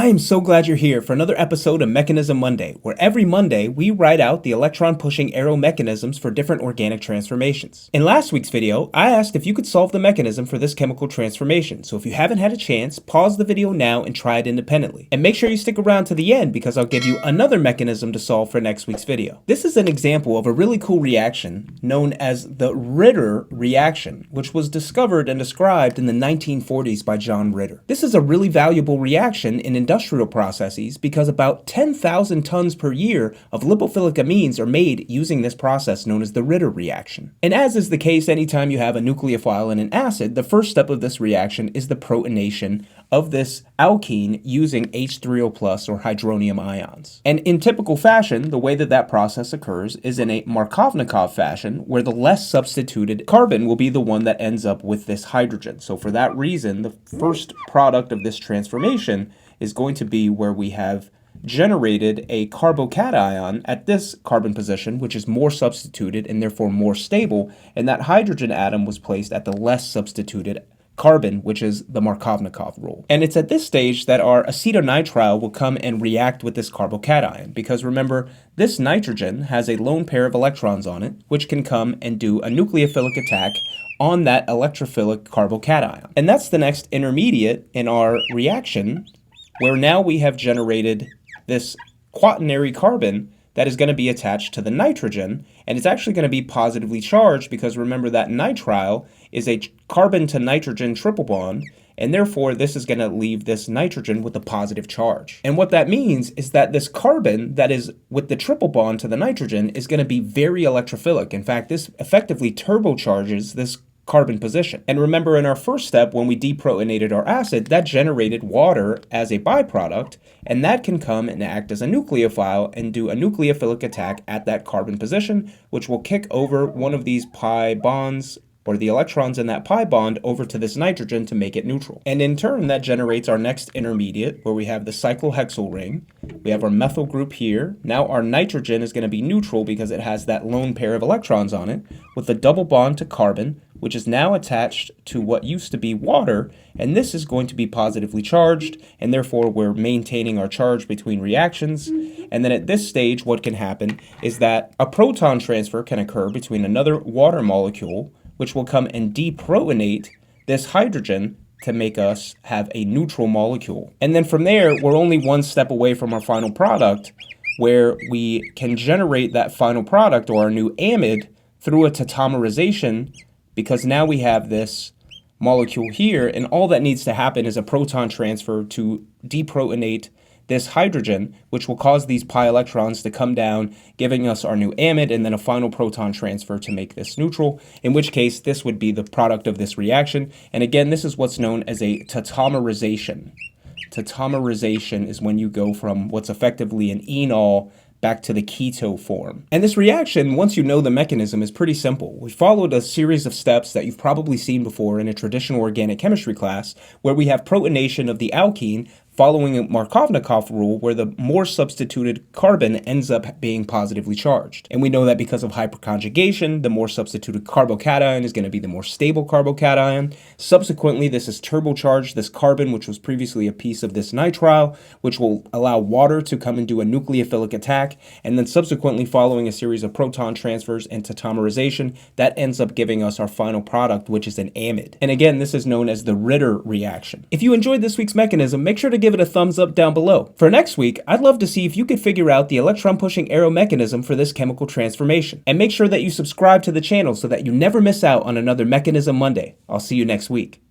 am so glad you're here for another episode of Mechanism Monday, where every Monday we write out the electron-pushing arrow mechanisms for different organic transformations. In last week's video, I asked if you could solve the mechanism for this chemical transformation, so if you haven't had a chance, pause the video now and try it independently. And make sure you stick around to the end because I'll give you another mechanism to solve for next week's video. This is an example of a really cool reaction known as the Ritter reaction, which was discovered and described in the 1940s by John Ritter. This is a really valuable reaction in industrial processes because about 10,000 tons per year of lipophilic amines are made using this process known as the Ritter reaction. And as is the case anytime you have a nucleophile and an acid, the first step of this reaction is the protonation of this alkene using H3O+ or hydronium ions. And in typical fashion, the way that process occurs is in a Markovnikov fashion, where the less substituted carbon will be the one that ends up with this hydrogen. So for that reason, the first product of this transformation is going to be where we have generated a carbocation at this carbon position, which is more substituted and therefore more stable, and that hydrogen atom was placed at the less substituted carbon, which is the Markovnikov rule. And it's at this stage that our acetonitrile will come and react with this carbocation, because remember, this nitrogen has a lone pair of electrons on it, which can come and do a nucleophilic attack on that electrophilic carbocation. And that's the next intermediate in our reaction, where now we have generated this quaternary carbon that is going to be attached to the nitrogen, and it's actually going to be positively charged because remember that nitrile is a carbon to nitrogen triple bond, and therefore this is going to leave this nitrogen with a positive charge. And what that means is that this carbon that is with the triple bond to the nitrogen is going to be very electrophilic. In fact, this effectively turbocharges this carbon position. And remember, in our first step, when we deprotonated our acid, that generated water as a byproduct, and that can come and act as a nucleophile and do a nucleophilic attack at that carbon position, which will kick over one of these pi bonds, or the electrons in that pi bond, over to this nitrogen to make it neutral. And in turn, that generates our next intermediate, where we have the cyclohexyl ring. We have our methyl group here. Now our nitrogen is going to be neutral because it has that lone pair of electrons on it, with a double bond to carbon, which is now attached to what used to be water, and this is going to be positively charged, and therefore we're maintaining our charge between reactions. And then at this stage, what can happen is that a proton transfer can occur between another water molecule, which will come and deprotonate this hydrogen to make us have a neutral molecule. And then from there, we're only one step away from our final product, where we can generate that final product, or our new amide, through a tautomerization, because now we have this molecule here, and all that needs to happen is a proton transfer to deprotonate this hydrogen, which will cause these pi electrons to come down, giving us our new amide, and then a final proton transfer to make this neutral, in which case this would be the product of this reaction. And again, this is what's known as a tautomerization. Tautomerization is when you go from what's effectively an enol back to the keto form. And this reaction, once you know the mechanism, is pretty simple. We followed a series of steps that you've probably seen before in a traditional organic chemistry class, where we have protonation of the alkene following a Markovnikov rule, where the more substituted carbon ends up being positively charged. And we know that because of hyperconjugation, the more substituted carbocation is going to be the more stable carbocation. Subsequently, this is turbocharged this carbon, which was previously a piece of this nitrile, which will allow water to come and do a nucleophilic attack. And then subsequently, following a series of proton transfers and tautomerization, that ends up giving us our final product, which is an amide. And again, this is known as the Ritter reaction. If you enjoyed this week's mechanism, make sure to give it a thumbs up down below. For next week, I'd love to see if you could figure out the electron-pushing arrow mechanism for this chemical transformation. And make sure that you subscribe to the channel so that you never miss out on another Mechanism Monday. I'll see you next week.